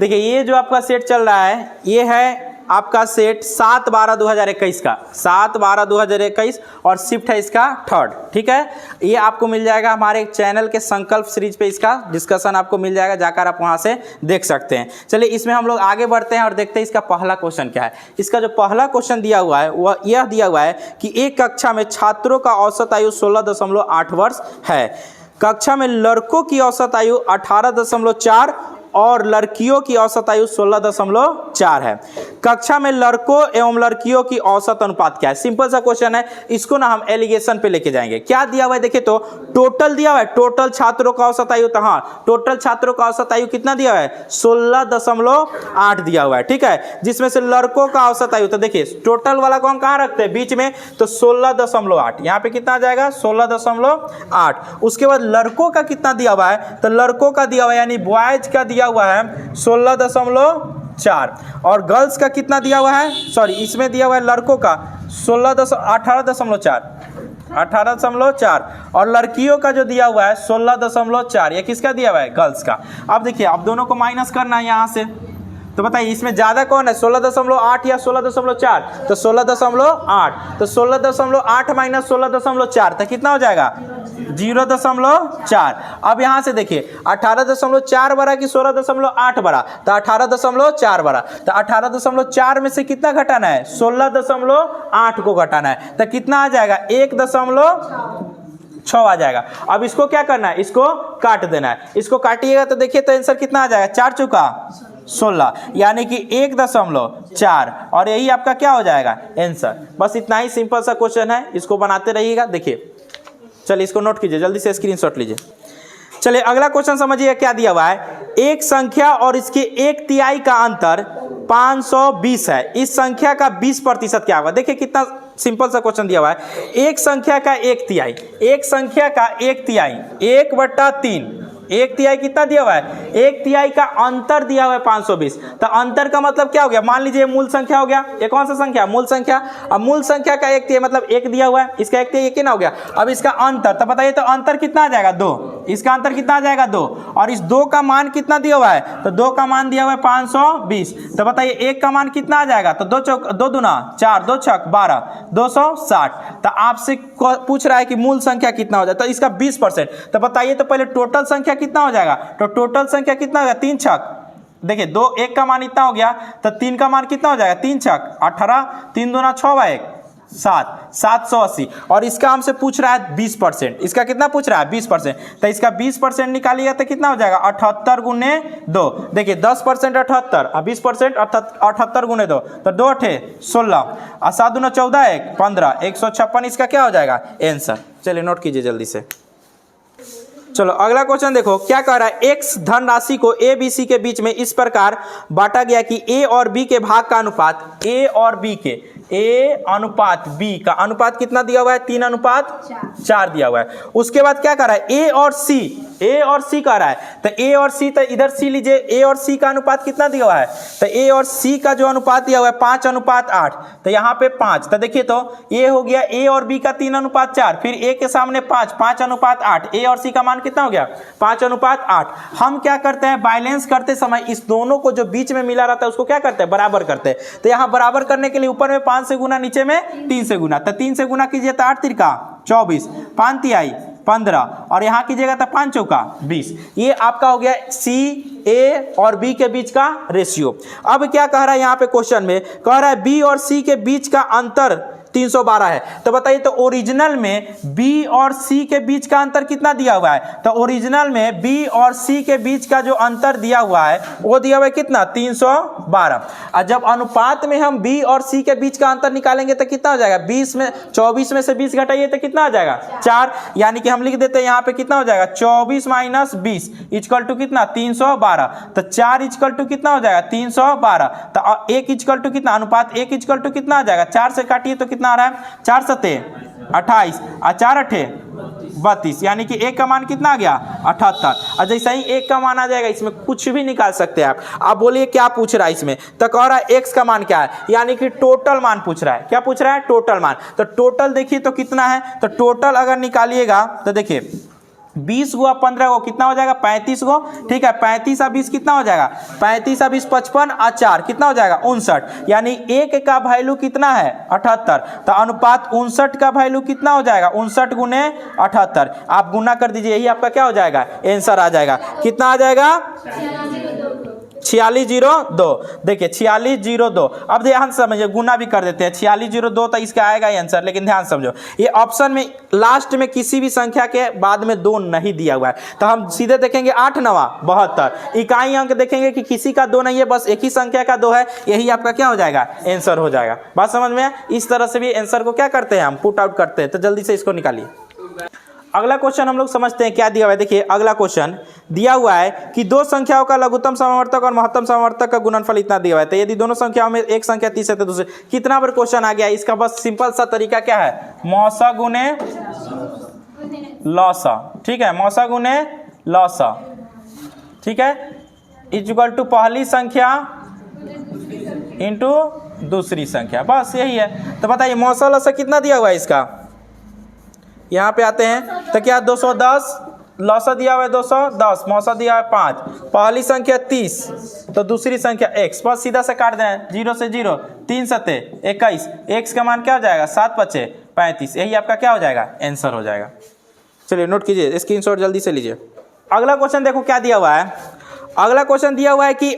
देखिए ये जो आपका सेट चल रहा है ये है आपका सेट 7/12/2021 का, 7/12/2021 और शिफ्ट है इसका 3rd। ठीक है, ये आपको मिल जाएगा हमारे चैनल के संकल्प सीरीज पे, इसका डिस्कशन आपको मिल जाएगा, जाकर आप वहां से देख सकते हैं। चलिए इसमें हम लोग आगे बढ़ते हैं और देखते हैं इसका पहला क्वेश्चन क्या है। इसका जो पहला क्वेश्चन दिया हुआ है वह यह दिया हुआ है कि एक कक्षा में छात्रों का औसत आयु 16.8 वर्ष है। कक्षा में लड़कों की औसत आयु 18.4 और लड़कियों की औसत आयु 16.4 है। कक्षा में लड़कों एवं लड़कियों की औसत अनुपात क्या है। सिंपल सा क्वेश्चन है, इसको ना हम एलिगेशन पे लेके जाएंगे। क्या दिया हुआ है देखिए तो टोटल दिया हुआ है, टोटल छात्रों का औसत आयु, तो हाँ टोटल छात्रों का औसत आयु कितना दिया हुआ है 16.8 दिया हुआ है। ठीक है, जिसमें से लड़कों का औसत आयु, तो देखिए टोटल वाला को हम कहाँ रखते हैं बीच में, तो 16.8, यहाँ पे कितना आ जाएगा 16.8। उसके बाद लड़कों का कितना दिया हुआ है, तो लड़कों का दिया हुआ है यानी बॉयज का दिया हुआ है 16.4 और गर्ल्स का कितना दिया हुआ है, सॉरी इसमें दिया हुआ है लड़कों का 18.4 और लड़कियों का जो दिया हुआ है 16.4। ये किसका दिया हुआ है, गर्ल्स का। अब देखिए अब दोनों को माइनस करना है यहाँ से, तो बताइए इसमें ज्यादा कौन है 16.8 या 16.4, तो 16.8, तो 16.8 माइनस 16.4 तो कितना हो जाएगा 0.4। अब यहां से देखिए 18.4 बड़ा कि 16.8 बड़ा, तो 18.4 बड़ा, तो 18.4 में से कितना घटाना है 16.8 को घटाना है, तो कितना आ जाएगा 1.6 आ जाएगा। अब इसको क्या करना है, इसको काट देना है। इसको काटिएगा तो देखिए तो आंसर कितना आ जाएगा 4 चौका 16 यानी कि 1.4 और यही आपका क्या हो जाएगा आंसर। बस इतना ही सिंपल सा क्वेश्चन है, इसको बनाते रहिएगा। देखिए चलिए इसको नोट कीजिए, जल्दी से स्क्रीनशॉट लीजिए। चलिए अगला क्वेश्चन समझिए क्या दिया हुआ है। एक संख्या और इसके 1/3 का अंतर 520 है। इस संख्या का 20% क्या होगा। देखिए कितना सिंपल सा क्वेश्चन दिया हुआ है। एक संख्या का 1/3, एक संख्या का 1/3, 1/3, 1/3 कितना दिया हुआ है, 1/3 का अंतर दिया हुआ है 520। तो अंतर का मतलब क्या हो गया, मान लीजिए मूल संख्या हो गया, ये कौन सा संख्या मूल संख्या। अब मूल संख्या का 1/3 मतलब 1 दिया हुआ है, इसका 1/3 1 ना हो गया। अब इसका अंतर तो बताइए, तो अंतर कितना आ जाएगा 2, इसका अंतर कितना आ जाएगा 2 और इस 2 का मान कितना दिया हुआ है, तो 2 का मान दिया हुआ है 520। तो बताइए 1 का मान कितना आ जाएगा, तो 2 दूना 4, 2 छक 12, 260। तो आपसे पूछ रहा है कि मूल संख्या कितना हो जाए, तो इसका 20%। तो बताइए तो पहले टोटल संख्या कितना हो जाएगा, तो टोटल संख्या कितना होगा 3 छक, देखिए 2 1 का मान इतना हो गया, तो 3 का मान कितना हो जाएगा 3 छक 18, 3 दूना 6 1 7, 780 और इसका हमसे पूछ रहा है 20%। इसका कितना पूछ रहा है 20%। तो इसका 20% निकालिएगा तो कितना हो जाएगा 78 गुने 2। देखिए 10% 78 और 20% 78 गुने 2, तो 2 8 16 और 7 दूना 14 1 15, 156 इसका क्या हो जाएगा आंसर। चलिए नोट कीजिए जल्दी से। चलो अगला क्वेश्चन देखो क्या कह रहा है। एक्स धनराशि को ए बी सी के बीच में इस प्रकार बांटा गया कि ए और बी के भाग का अनुपात, ए और बी के, ए अनुपात बी का अनुपात कितना दिया हुआ है 3:4 दिया हुआ है। उसके बाद क्या कर रहा है ए और सी, ए और सी कह रहा है, तो ए और सी, तो इधर सी लीजिए, ए और सी का अनुपात कितना दिया हुआ है, तो ए और सी का जो अनुपात दिया हुआ है 5:8, तो यहाँ पे 5, तो देखिए तो ये हो गया ए और बी का 3:4, फिर ए के सामने 5, 5:8, ए और सी का मान कितना हो गया 5:8। हम क्या करते हैं बैलेंस करते समय इस दोनों को जो बीच में मिला रहता है उसको क्या करते हैं बराबर करते हैं। तो यहाँ बराबर करने के लिए ऊपर में 5 से गुना, नीचे में 3 से गुना, तो 3 से गुना कीजिए तो 8 तिरका 24, 5 तिहाई 15 और यहाँ कीजिएगा तो 5 चौका 20। ये आपका हो गया सी, ए और बी के बीच का रेशियो। अब क्या कह रहा है यहाँ पे क्वेश्चन में, कह रहा है बी और सी के बीच का अंतर 312 है। तो बताइए तो ओरिजिनल में बी और सी के बीच का अंतर कितना दिया हुआ है, तो ओरिजिनल में बी और सी के बीच का जो अंतर दिया हुआ है वो दिया हुआ है कितना 312। और जब अनुपात में हम बी और सी के बीच का अंतर निकालेंगे तो कितना हो जाएगा 20 में 24 में से 20 घटाइए तो कितना आ जाएगा 4, यानी कि हम लिख देते हैं यहाँ पे कितना हो जाएगा 24 माइनस 20 इक्वल टू कितना 312। तो 4 इक्वल टू कितना हो जाएगा 312। तो 1 इक्वल टू कितना, अनुपात 1 इक्वल टू कितना आ जाएगा, 4 से काटिए तो कितना आ रहा है 4 7 28 और 4 8 32, यानी कि एक का मान कितना आ गया 78। और जैसे ही एक का मान आ जाएगा इसमें कुछ भी निकाल सकते हैं आप बोलिए क्या पूछ रहा है इसमें, तो कह रहा है एक्स का मान क्या है, यानी कि टोटल मान पूछ रहा है। क्या पूछ रहा है? टोटल मान। तो टोटल देखिए तो कितना है, तो टोटल अगर निकालिएगा तो देखिए 20 गुआ 15 गो कितना हो जाएगा 35 गो, ठीक है। 35 और 20 कितना हो जाएगा, 35 और 20 55 और 4 कितना हो जाएगा 59, यानी एक का वैल्यू कितना है 78। तो अनुपात 59 का वैल्यू कितना हो जाएगा 59 गुने 78, आप गुना कर दीजिए, यही आपका क्या हो जाएगा आंसर आ जाएगा। कितना आ जाएगा 4602। देखिए 4602। अब ध्यान समझिए, गुना भी कर देते हैं 4602, तो इसका आएगा आंसर। लेकिन ध्यान समझो, ये ऑप्शन में लास्ट में किसी भी संख्या के बाद में 2 नहीं दिया हुआ है, तो हम सीधे देखेंगे 8 9 72। इकाई अंक देखेंगे कि किसी का 2 नहीं है, बस एक ही संख्या का 2 है, यही आपका क्या हो जाएगा आंसर हो जाएगा। बात समझ में? इस तरह से भी आंसर को क्या करते हैं हम पुट आउट करते हैं। तो जल्दी से इसको निकालिए। अगला क्वेश्चन हम लोग समझते हैं क्या दिया हुआ है। देखिए अगला क्वेश्चन दिया हुआ है कि दो संख्याओं का लघुत्तम समावर्तक और महत्तम समावर्तक का गुणनफल इतना दिया हुआ है। तो यदि दोनों संख्याओं में एक संख्या 30 है तो दूसरे कितना बार क्वेश्चन आ गया। इसका बस सिंपल सा तरीका क्या है, मौसा गुने लौसा, ठीक है, मौसा गुने लौसा, ठीक है, इक्वल टू पहली संख्या इंटू दूसरी संख्या, बस यही है। तो बताइए मौसा लौसा कितना दिया हुआ है इसका, यहाँ पे आते हैं तो क्या 210, लौसा दिया हुआ है 210, मौसा दिया है 5, पहली संख्या 30 तो दूसरी संख्या x, बस सीधा से काट देना है 0 से 0, 3 सते 21, x का मान क्या हो जाएगा 7 पचे 35, यही आपका क्या हो जाएगा आंसर हो जाएगा। चलिए नोट कीजिए, स्क्रीनशॉट जल्दी से लीजिए। अगला क्वेश्चन देखो क्या दिया हुआ है। अगला क्वेश्चन दिया हुआ है कि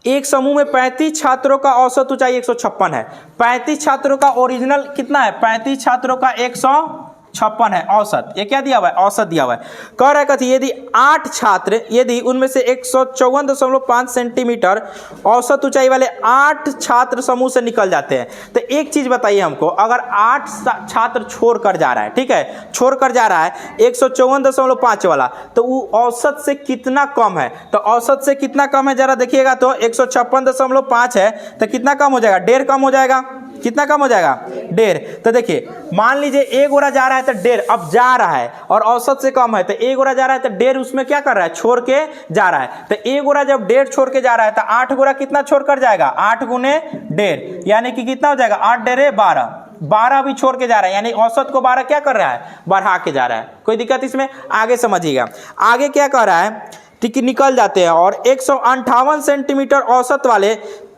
एक समूह में 35 छात्रों का औसत ऊंचाई 156 है। 35 छात्रों का ओरिजिनल कितना है, 35 छात्रों का 156 है औसत। ये क्या दिया हुआ है, औसत दिया हुआ है। कह रहा है कि यदि 8 छात्र, यदि उनमें से 154.5 सेंटीमीटर औसत ऊंचाई वाले 8 छात्र समूह से निकल जाते हैं, तो एक चीज बताइए हमको, अगर 8 छात्र छोड़ कर जा रहा है, ठीक है, छोड़ कर जा रहा है 154.5 वाला, तो वो औसत से कितना कम है। तो औसत से कितना कम है जरा देखिएगा, तो 156.5 है तो कितना कम हो जाएगा, 1.5 कम हो जाएगा। कितना कम हो जाएगा, 1.5। तो देखिए मान लीजिए 1 गोरा जा रहा है तो 1.5, अब जा रहा है और औसत से कम है, तो 1 गोरा जा रहा है तो 1.5 उसमें क्या कर रहा है, छोड़ के जा रहा है। तो 1 गोरा जब 1.5 छोड़ के जा रहा है तो 8 गोरा कितना छोड़ कर जाएगा, 8 गुने 1.5, यानी कि कितना हो जाएगा 8 डेरे 12, 12 भी छोड़ के जा रहा है, यानी औसत को 12 क्या कर रहा है, बढ़ा के जा रहा है। कोई दिक्कत इसमें, आगे समझिएगा। आगे क्या कर रहा है, ठीक, निकल जाते हैं और 158 सेंटीमीटर औसत वाले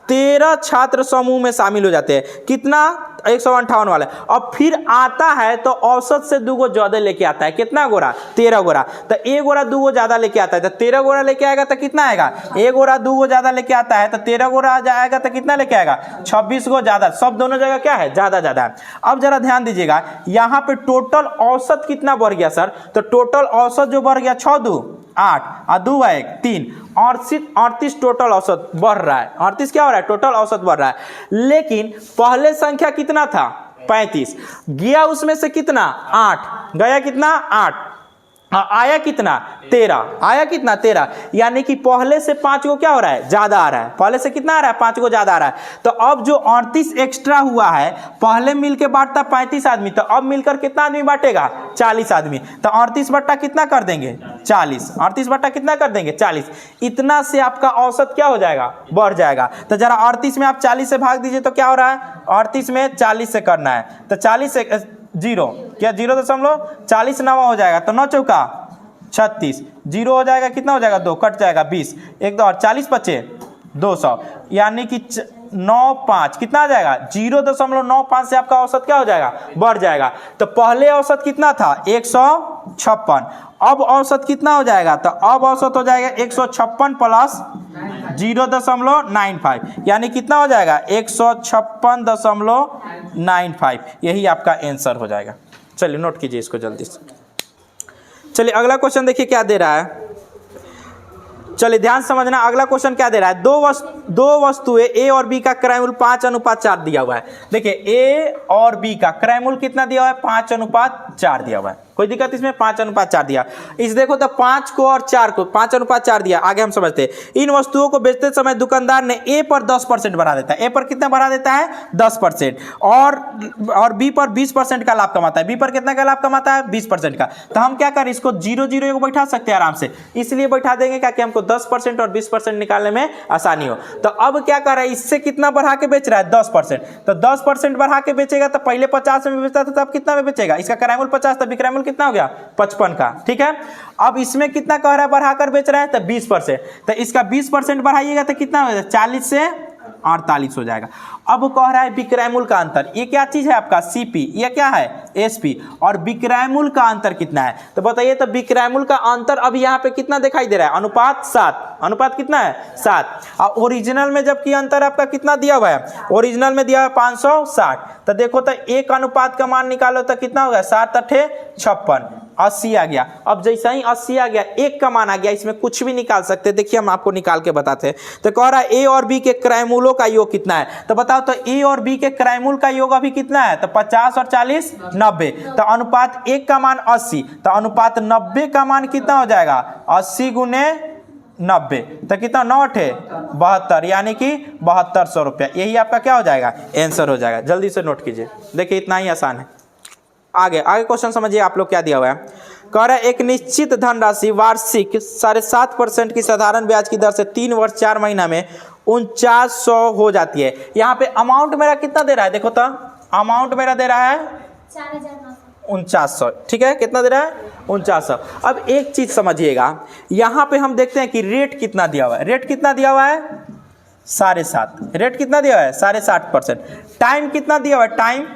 13 छात्र समूह में शामिल हो जाते हैं। कितना, 158 वाला। अब फिर आता है तो औसत से 2 गो ज्यादा लेके आता है। कितना गोरा, 13 गोरा। तो 1 गोरा 2 गो ज्यादा लेके आता है, तो 13 गोरा लेके आएगा तो कितना आएगा, 1 गोरा 2 गो ज्यादा लेके आता है तो 13 गोरा आएगा तो कितना लेके आएगा, 26 गो ज्यादा। सब दोनों जगह क्या है, ज्यादा ज्यादा है। अब जरा ध्यान दीजिएगा, यहाँ पे टोटल औसत कितना बढ़ गया सर, तो टोटल औसत जो बढ़ गया 6 2 8 और 2 1 3 और 38 टोटल औसत बढ़ रहा है। 38 क्या हो रहा है, टोटल औसत बढ़ रहा है। लेकिन पहले संख्या कितना था 35, गया उसमें से कितना 8, गया कितना 8, आया कितना 13, आया कितना 13, यानी कि पहले से 5 को क्या हो रहा है, ज्यादा आ रहा है। पहले से कितना आ रहा है, 5 को ज्यादा आ रहा है। तो अब जो 38 एक्स्ट्रा हुआ है, पहले मिलके बांटता 35 आदमी, तो अब मिलकर कितना आदमी बांटेगा, 40 आदमी। तो 38 बट्टा कितना कर देंगे, 40। 38 बट्टा कितना कर देंगे, 40। इतना से आपका औसत क्या हो जाएगा, बढ़ जाएगा। तो जरा 38 में आप 40 से भाग दीजिए तो क्या हो रहा है, 38 में 40 से करना है, तो 40 से 0 क्या 0.40 नवा हो जाएगा, तो 9 चौका 36, 0 हो जाएगा, कितना हो जाएगा 2, कट जाएगा 20, 1 2 और 40 बचे 200, यानी कि 95 कितना आ जाएगा, 0.95 से आपका औसत क्या हो जाएगा, बढ़ जाएगा। तो पहले औसत कितना था 156, अब औसत कितना हो जाएगा, तो अब औसत हो जाएगा 156 प्लस 0.95, यानी कितना हो जाएगा 156.95, यही आपका आंसर हो जाएगा। चलिए नोट कीजिए इसको जल्दी से। चलिए अगला क्वेश्चन देखिए क्या दे रहा है। चलिए ध्यान समझना, अगला क्वेश्चन क्या दे रहा है, दो वस्तुएं ए और बी का क्रयमूल 5:4 दिया हुआ है। देखिए ए और बी का क्रयमूल कितना दिया हुआ है, 5:4 दिया हुआ है। कोई दिक्कत इसमें, 5:4 दिया। इस देखो तो 5 को और 4 को 5:4 दिया। आगे हम समझते हैं, इन वस्तुओं को बेचते समय दुकानदार ने ए पर 10% बढ़ा देता है। ए पर कितना बढ़ा देता है, 10%, और बी पर 20% का लाभ कमाता है। बी पर कितना का लाभ कमाता है, 20% का। तो हम क्या करें, इसको 0 को बैठा सकते हैं आराम से, इसलिए बैठा देंगे क्या कि हमको 10% और 20% निकालने में आसानी हो। तो अब क्या कर रहा है, इससे कितना बढ़ा के बेच रहा है, 10%। तो 10% बढ़ा के बेचेगा, तो पहले 50 में बेचता था, तब कितना में बेचेगा, इसका क्रयमूल 50 था, विक्रयमूल कितना हो गया, 55 का। ठीक है, अब इसमें कितना कह रहा है, बढ़ाकर बेच रहा है, तो 20%। तो इसका 20% बढ़ाइएगा तो कितना हो जाएगा, 40 से 48 हो जाएगा। अब वो कह रहा है विक्रयमूल का अंतर, ये क्या चीज है आपका, सीपी, ये क्या है, एसपी, और विक्रयमूल का अंतर कितना है, तो बताइए। तो विक्रयमूल का अंतर अब यहाँ पे कितना दिखाई दे रहा है, अनुपात 7। अनुपात कितना है, 7। और ओरिजिनल में जबकि अंतर आपका कितना दिया हुआ है, ओरिजिनल में दिया हुआ है 560। तो देखो तो एक अनुपात का मान निकालो तो कितना होगा, 7 × 8 = 56, 80 आ गया। अब जैसा ही 80 आ गया, एक का मान आ गया, इसमें कुछ भी निकाल सकते हैं। देखिए हम आपको निकाल के बताते हैं। तो कह रहा है ए और बी के क्रयमूलों का योग कितना है, तो बताओ। तो ए और बी के क्रयमूल का योग अभी कितना है, तो 50 और 40 90। तो अनुपात 1 का मान 80, तो अनुपात 90 का मान कितना हो जाएगा, 80 × 90, तो कितना, 9 × 8 = 72, यानी कि 7200 रुपया। यही आपका क्या हो जाएगा, आंसर हो जाएगा। जल्दी से नोट कीजिए, देखिए इतना ही आसान है। आगे क्वेश्चन समझिए आप लोग क्या दिया हुआ है। कह रहा है एक निश्चित धनराशि वार्षिक 7.5% की साधारण ब्याज की दर से 3 वर्ष 4 महीना में 4900 हो जाती है। यहाँ पे अमाउंट मेरा कितना दे रहा है, देखो तो अमाउंट मेरा दे रहा है 4900। ठीक है, कितना दे रहा है, 4900। अब एक चीज समझिएगा, यहाँ पे हम देखते हैं कि रेट कितना दिया हुआ है। रेट कितना दिया हुआ है, 7.5। रेट कितना दिया हुआ है, 7.5%। टाइम कितना दिया हुआ है,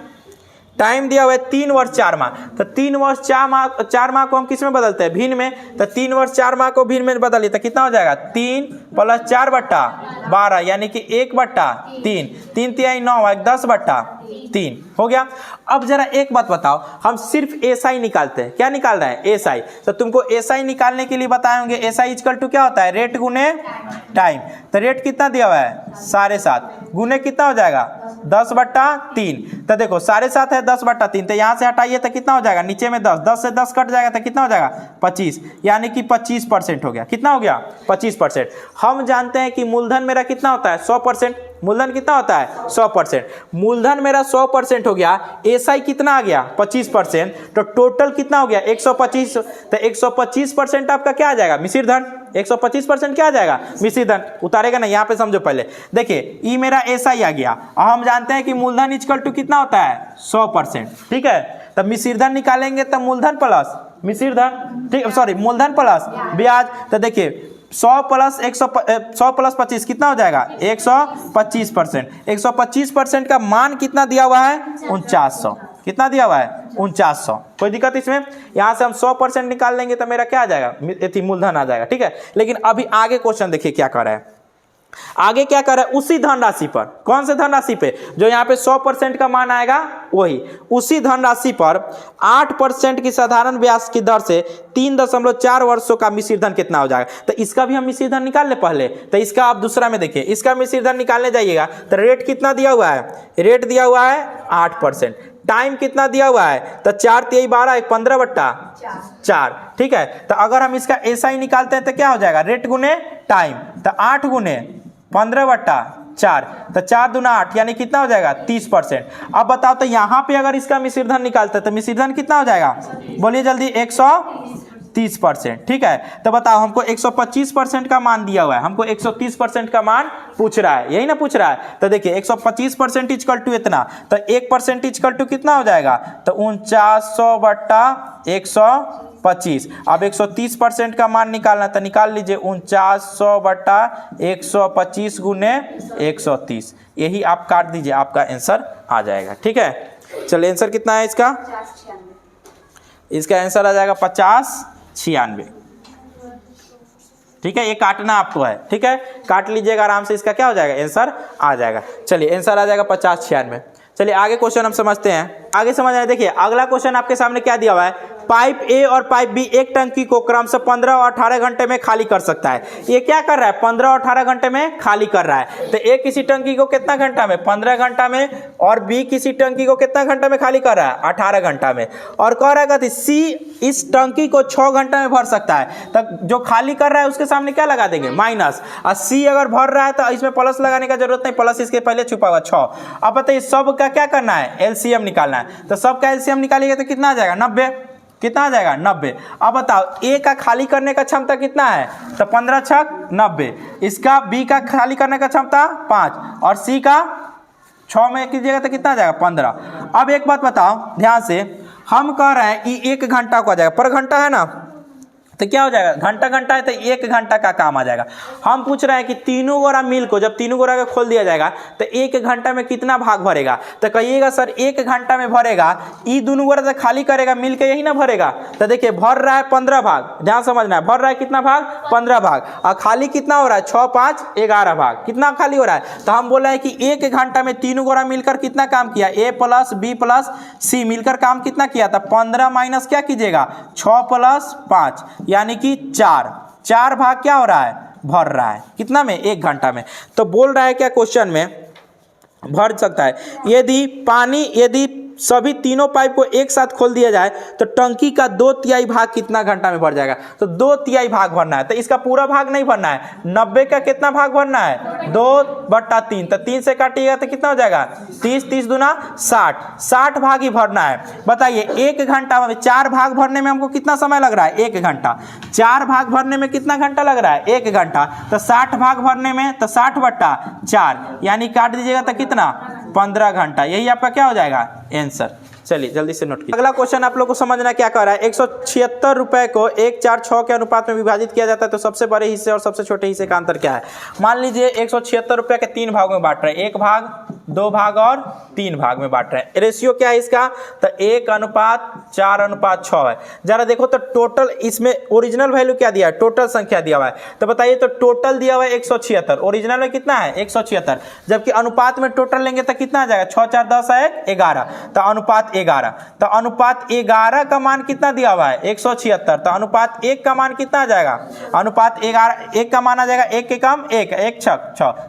टाइम दिया हुआ है 3 वर्ष 4 माह। तो 3 वर्ष 4 माह को हम किस में बदलते हैं, भिन्न में। तो 3 वर्ष 4 माह को भिन्न में बदलिए तो कितना हो जाएगा, 3 + 4/12, यानी कि 1/3। 3 × 9 = 10/3 हो गया। अब जरा एक बात बताओ, हम सिर्फ एसआई निकालते हैं। क्या निकाल रहे हैं, एसआई। तो तुमको एसआई निकालने के लिए बताए होंगे, एसआई = क्या होता है, रेट गुने टाइम। तो रेट कितना दिया हुआ है, 7.5 गुने कितना हो जाएगा, 10/3। तो देखो 7.5 है, 10/3, तो यहाँ से हटाइए तो कितना हो जाएगा, नीचे में 10 से 10 कट जाएगा तो कितना हो जाएगा, 25, यानी कि 25% हो गया। कितना हो गया, 25%। हम जानते हैं कि मूलधन मेरा कितना होता है, 100%। मूलधन कितना होता है, 100%। मूलधन मेरा 100% हो गया, एसआई कितना आ गया, 25%। तो टोटल कितना हो गया, 125। तो 125% आपका क्या आ जाएगा, मिश्र धन। 125% क्या आ जाएगा, मिश्र धन। उतारेगा ना, यहाँ पे समझो पहले। देखिए ये मेरा एसआई आ गया, और हम जानते हैं कि मूलधन = कितना होता है, 100%। ठीक है, तब मिश्र धन निकालेंगे तब मूलधन प्लस मिश्र धन, ठीक, सॉरी मूलधन प्लस ब्याज। तो देखिए 100 + 25 कितना हो जाएगा, 125%। 125% का मान कितना दिया हुआ है, 4900। कितना दिया हुआ है, 4900। कोई दिक्कत इसमें, यहाँ से हम 100% निकाल लेंगे तो मेरा क्या आ जाएगा, मूलधन आ जाएगा। ठीक है, लेकिन अभी आगे क्वेश्चन देखिए क्या कर रहा है। आगे क्या कर रहा है, उसी धनराशि पर, कौन से धनराशि पे, जो यहाँ पे 100% का मान आएगा वही, उसी धनराशि पर 8% की साधारण ब्याज की दर से 3.4 वर्षों का मिश्र धन कितना हो जाएगा। तो इसका भी हम मिश्र धन निकाल ले पहले। तो इसका आप दूसरा में देखिए, इसका मिश्र धन निकालने जाइएगा तो रेट कितना दिया हुआ है, रेट दिया हुआ है 8%। टाइम कितना दिया हुआ है, तो 4 × 3 = 12, 15/4। ठीक है, तो अगर हम इसका एसआई निकालते हैं तो क्या हो जाएगा, रेट गुने टाइम। तो 8 × 15/4, तो 4 × 2 = 8, यानी कितना हो जाएगा, 30%। अब बताओ तो यहाँ पे अगर इसका मिश्र धन निकालते हैं तो मिश्र धन कितना हो जाएगा, बोलिए जल्दी, 130%। ठीक है, तो बताओ हमको 125% का मान दिया हुआ है, हमको 130% का मान पूछ रहा है, यही ना पूछ रहा है। तो देखिए 125% = इतना, तो 1% = कितना हो जाएगा, तो 4900/125। अब 130% का मान निकालना, तो निकाल लीजिए 4900/125 × 130। यही आप काट दीजिए, आपका आंसर आ जाएगा। ठीक है, चलिए आंसर कितना है इसका, इसका आंसर आ जाएगा 5096। ठीक है, ये काटना आपको है। ठीक है, काट लीजिएगा आराम से, इसका क्या हो जाएगा, आंसर आ जाएगा। चलिए आंसर आ जाएगा 5096। चलिए आगे क्वेश्चन हम समझते हैं। आगे समझ आए, देखिए अगला क्वेश्चन आपके सामने क्या दिया हुआ है, पाइप ए और पाइप बी एक टंकी को क्रमशः 15 और 18 घंटे में खाली कर सकता है। ये क्या कर रहा है, 15 और 18 घंटे में खाली कर रहा है। तो ए किसी टंकी को कितना घंटा में, 15 घंटा में, और बी किसी टंकी को कितना घंटा में खाली कर रहा है, 18 घंटा में। और कह रहा है सी इस टंकी को 6 घंटा में भर सकता है। तब जो खाली कर रहा है उसके सामने क्या लगा देंगे, माइनस। और सी अगर भर रहा है तो इसमें प्लस लगाने का जरूरत नहीं, प्लस इसके पहले छुपा हुआ 6। अब बताइए सब का क्या करना है, एलसीएम निकालना है। तो सब का एलसीएम निकालिएगा तो कितना आ जाएगा, 90। कितना आ जाएगा, 90। अब बताओ ए का खाली करने का क्षमता कितना है, तो 15 छक 90। इसका बी का खाली करने का क्षमता 5 और सी का 6 में कीजिएगा तो कितना आ जाएगा, 15। अब एक बात बताओ ध्यान से, हम कह रहे हैं कि 1 घंटा को आ जाएगा, पर घंटा है ना, तो क्या हो जाएगा, घंटा घंटा है तो 1 घंटा का काम आ जाएगा। हम पूछ रहे हैं कि तीनों गोरा मिल को जब तीनों गोरा को खोल दिया जाएगा तो 1 घंटा में कितना भाग भरेगा। तो कहिएगा सर 1 घंटा में भरेगा, ये दोनों गोरा से खाली करेगा मिल के यही ना भरेगा। तो देखिए भर रहा है 15 भाग, ध्यान समझना है, भर रहा है कितना भाग, 15 भाग, और खाली कितना हो रहा है, 6 5 11 भाग, कितना खाली हो रहा है। तो हम बोल रहे हैं कि 1 घंटा में तीनों गोरा मिलकर कितना काम किया, ए प्लस बी प्लस सी मिलकर काम कितना किया था, 15 माइनस क्या कीजिएगा, 6 प्लस 5 यानी कि 4 भाग क्या हो रहा है, भर रहा है। कितना में, 1 घंटा में। तो बोल रहा है क्या क्वेश्चन में, भर सकता है यदि पानी, यदि सभी तीनों पाइप को एक साथ खोल दिया जाए तो टंकी का 2/3 भाग कितना घंटा में भर जाएगा। तो 2/3 भाग भरना है, तो इसका पूरा भाग नहीं भरना है, 90 का कितना भाग भरना है, 2/3। तो 3 से काटिएगा तो कितना हो जाएगा, 30, 30 दूना 60, 60 भाग ही भरना है। बताइए 1 घंटा में 4 भाग भरने में हमको कितना समय लग रहा है, 1 घंटा। 4 भाग भरने में कितना घंटा लग रहा है, 1 घंटा। तो 60 भाग भरने में तो 60/4 यानी काट दीजिएगा तो कितना, 15 घंटा। यही आपका क्या हो जाएगा, आंसर। चलिए जल्दी से नोट कीजिए। अगला क्वेश्चन आप लोग को समझना क्या कर रहा है, 176 रुपए को 1 4 6 के अनुपात में विभाजित किया जाता है तो सबसे बड़े हिस्से और सबसे छोटे हिस्से का अंतर क्या है। मान लीजिए 176 रुपए के 3 भागों में बांट रहे हैं, 1 भाग 2 भाग और 3 भाग में बांट रहे हैं। रेशियो क्या है इसका, तो 1:4:6 है। जरा देखो तो टोटल इसमें ओरिजिनल वैल्यू क्या दिया है, टोटल संख्या दिया हुआ है। तो बताइए तो टोटल दिया हुआ है 176, ओरिजिनल में कितना है 176, जबकि अनुपात में टोटल लेंगे तो कितना आ जाएगा, 6 4 10 1 11, तो अनुपात 11। तो अनुपात 11 का मान कितना दिया हुआ है 176, तो अनुपात 1 का मान कितना आ जाएगा, अनुपात 11 1 का मान आ जाएगा 1 के कम 1 1 6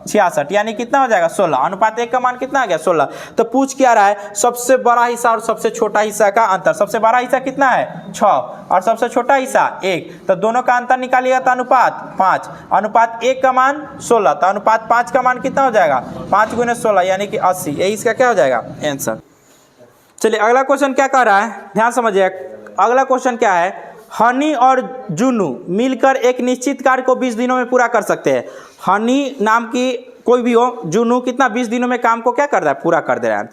66 यानी कितना हो जाएगा 16। अनुपात 1 का मान कितना आ गया 16। तो पूछ क्या रहा है, सबसे बड़ा हिस्सा और सबसे छोटा हिस्सा का अंतर। सबसे बड़ा हिस्सा कितना है 6 और सबसे छोटा हिस्सा 1, तो दोनों का अंतर निकालिएगा तो अनुपात 5। अनुपात 1 का मान 16, तो अनुपात 5 का मान कितना हो जाएगा 5 × 16 यानी कि 80। यही इसका क्या हो जाएगा आंसर। चलिए अगला क्वेश्चन क्या कह रहा है, ध्यान समझिए। अगला क्वेश्चन क्या है, हनी और जुनू मिलकर एक निश्चित कार्य को 20 दिनों में पूरा कर सकते हैं। हनी नाम की कोई भी हो, जुनू कितना 20 दिनों में काम को क्या कर रहा है, पूरा कर दे रहा है।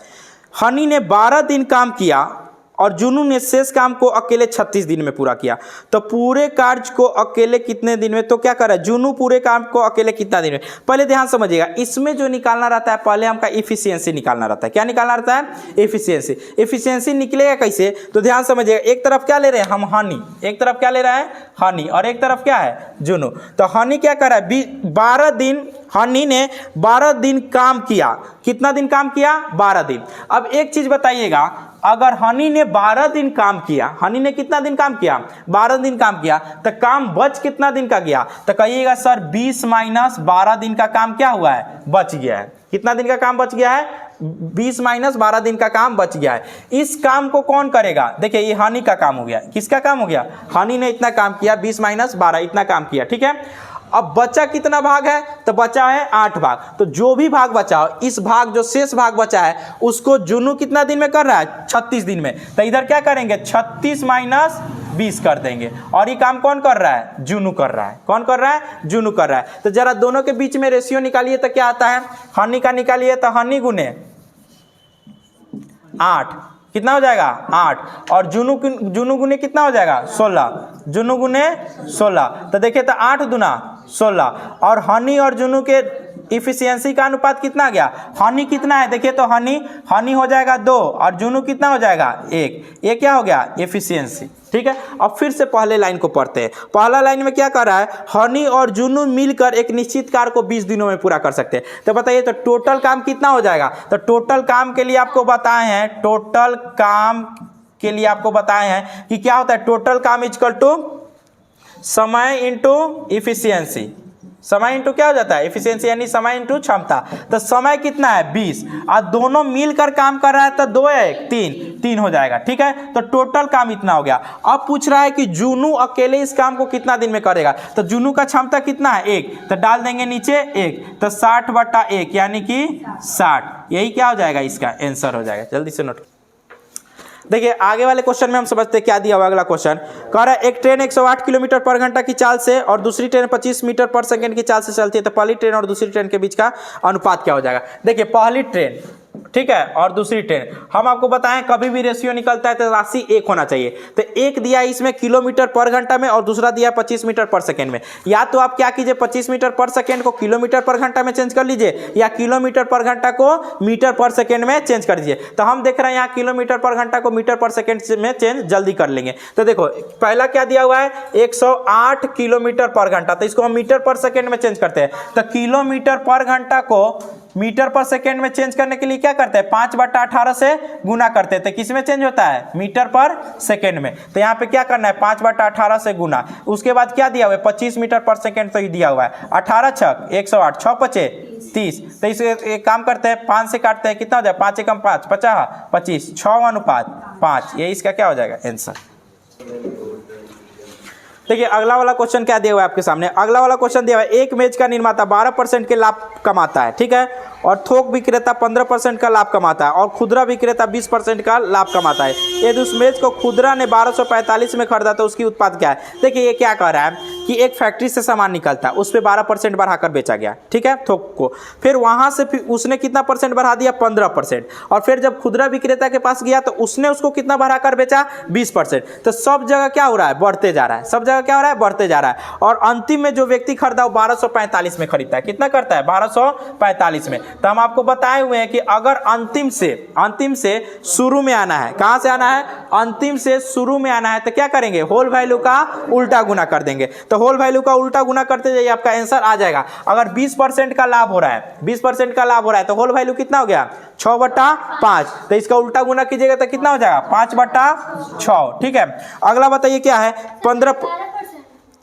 हनी ने 12 दिन काम किया और जुनू ने शेष काम को अकेले 36 दिन में पूरा किया। तो पूरे कार्य को अकेले कितने दिन में, तो क्या कर रहा है जुनू पूरे काम को अकेले कितना दिन में। पहले ध्यान समझिएगा, इसमें जो निकालना रहता है पहले हमका इफिशियंसी निकालना रहता है। क्या निकालना रहता है, इफिशियंसी। इफिशियंसी निकलेगा कैसे, तो ध्यान समझिएगा, एक तरफ क्या ले रहे हैं हम हनी, एक तरफ क्या ले रहा है हनी और एक तरफ क्या है जुनू। तो हनी क्या कर रहा है 12 दिन, हनी ने 12 दिन काम किया। कितना दिन काम किया, 12 दिन। अब एक चीज बताइएगा, अगर हनी ने 12 दिन काम किया, हनी ने कितना दिन काम किया 12 दिन काम किया, तो काम बच कितना दिन का गया, तो कहिएगा सर 20 - 12 दिन का काम क्या हुआ है, बच गया है। कितना दिन का काम बच गया है, 20 - 12 दिन का काम बच गया है। इस काम को कौन करेगा, देखिए ये हनी का काम हो गया। किसका काम हो गया, हनी ने इतना काम किया, 20 - 12 इतना काम किया, ठीक है। अब बचा कितना भाग है, तो बचा है 8 भाग। तो जो भी भाग बचा हो, इस भाग जो शेष भाग बचा है उसको जुनू कितना दिन में कर रहा है 36 दिन में। तो इधर क्या करेंगे 36 - 20 कर देंगे। और ये काम कौन कर रहा है, जुनू कर रहा है। कौन कर रहा है, जुनू कर रहा है। तो जरा दोनों के बीच में रेशियो निकालिए तो क्या आता है, हनी का निकालिए तो हनी गुने 8 कितना हो जाएगा 8, और जुनू गुने कितना हो जाएगा 16, जुनू गुने 16। तो देखिए तो 8 दूना 16, और हनी और जुनू के इफिशियंसी का अनुपात कितना आ गया, हनी कितना है देखिए तो हनी हो जाएगा 2 और जुनू कितना हो जाएगा 1। ये क्या हो गया इफिशियंसी, ठीक है। अब फिर से पहले लाइन को पढ़ते हैं। पहला लाइन में क्या कर रहा है, हनी और जुनू मिलकर एक निश्चित कार्य को 20 दिनों में पूरा कर सकते हैं। तो बताइए तो टोटल काम कितना हो जाएगा, तो टोटल काम के लिए आपको बताए हैं, टोटल काम के लिए आपको बताए हैं कि क्या होता है, टोटल काम इक्वल टू समय इंटू इफिशियंसी। समय इंटू क्या हो जाता है, इफिशियंसी, यानी समय इंटू क्षमता। तो समय कितना है 20 और दोनों मिलकर काम कर रहा है तो 2 या 1 3 हो जाएगा। ठीक है, तो टोटल काम इतना हो गया। अब पूछ रहा है कि जूनू अकेले इस काम को कितना दिन में करेगा। तो जूनू का क्षमता कितना है 1, तो डाल देंगे नीचे 1, तो 60/1 यानी कि 60। यही क्या हो जाएगा, इसका आंसर हो जाएगा। जल्दी से नोट देखिए आगे वाले क्वेश्चन में हम समझते क्या दिया हुआ। अगला क्वेश्चन कह रहा है एक ट्रेन 108 किलोमीटर पर घंटा की चाल से और दूसरी ट्रेन 25 मीटर पर सेकंड की चाल से चलती है, तो पहली ट्रेन और दूसरी ट्रेन के बीच का अनुपात क्या हो जाएगा। देखिए पहली ट्रेन, ठीक है, और दूसरी ट्रेन, हम आपको बताएं कभी भी रेशियो निकलता है तो राशि 1 होना चाहिए। तो एक दिया इसमें किलोमीटर पर घंटा में और दूसरा दिया 25 मीटर पर सेकंड में। या तो आप क्या कीजिए 25 मीटर पर सेकंड को किलोमीटर पर घंटा में चेंज कर लीजिए, या किलोमीटर पर घंटा को मीटर पर सेकंड में चेंज कर दीजिए। तो हम देख रहे हैं यहाँ किलोमीटर पर घंटा को मीटर पर सेकंड में चेंज जल्दी कर लेंगे। तो देखो पहला क्या दिया हुआ है 108 किलोमीटर पर घंटा, तो इसको हम मीटर पर सेकंड में चेंज करते हैं। तो किलोमीटर पर घंटा को मीटर पर सेकंड में चेंज करने के लिए क्या करते हैं 5/18 से गुना करते हैं। तो किस में चेंज होता है, मीटर पर सेकंड में। तो यहाँ पे क्या करना है 5/18 से गुना, उसके बाद क्या दिया हुआ है 25 मीटर पर सेकंड तो दिया हुआ है। 18 छक 108, 6 पचे 30। तो इसे एक काम करते हैं 5 से काटते हैं, कितना हो जाए 5 एकम 5 50 25 6:5। ये इसका क्या हो जाएगा आंसर। देखिए अगला वाला क्वेश्चन क्या दिया हुआ है आपके सामने। अगला वाला क्वेश्चन दिया हुआ है एक मेज का निर्माता 12% के लाभ कमाता है, ठीक है, और थोक विक्रेता 15% का लाभ कमाता है और खुदरा विक्रेता 20% का लाभ कमाता है। यदि उस मेज को खुदरा ने 1245 में खरीदा तो उसकी उत्पाद क्या है। देखिए ये क्या कह रहा है कि एक फैक्ट्री से सामान निकलता है, उस पर 12% बढ़ाकर बेचा गया, ठीक है, थोक को। फिर वहां से फिर उसने कितना परसेंट बढ़ा दिया 15%, और फिर जब खुदरा विक्रेता के पास गया तो उसने उसको कितना बढ़ाकर बेचा 20%। तो सब जगह क्या हो रहा है, बढ़ते जा रहा है, सब जगह क्या हो रहा है, बढ़ते जा रहा है। और अंतिम में जो व्यक्ति खरीदा वो 1245 में खरीदता है, कितना करता है 1245 में। तो हम आपको बताए हुए हैं कि अगर अंतिम से शुरू में आना है, कहां से आना है, अंतिम से शुरू में आना है, तो क्या करेंगे होल वैल्यू का उल्टा गुना कर देंगे। तो होल वैल्यू का उल्टा गुना करते जाइए, आपका आंसर आ जाएगा। अगर 20% का लाभ हो रहा है, 20% का लाभ हो रहा है, तो होल वैल्यू कितना हो गया 6/5। तो इसका उल्टा गुना कीजिएगा तो कितना हो जाएगा 5/6। ठीक है, अगला बताइए क्या है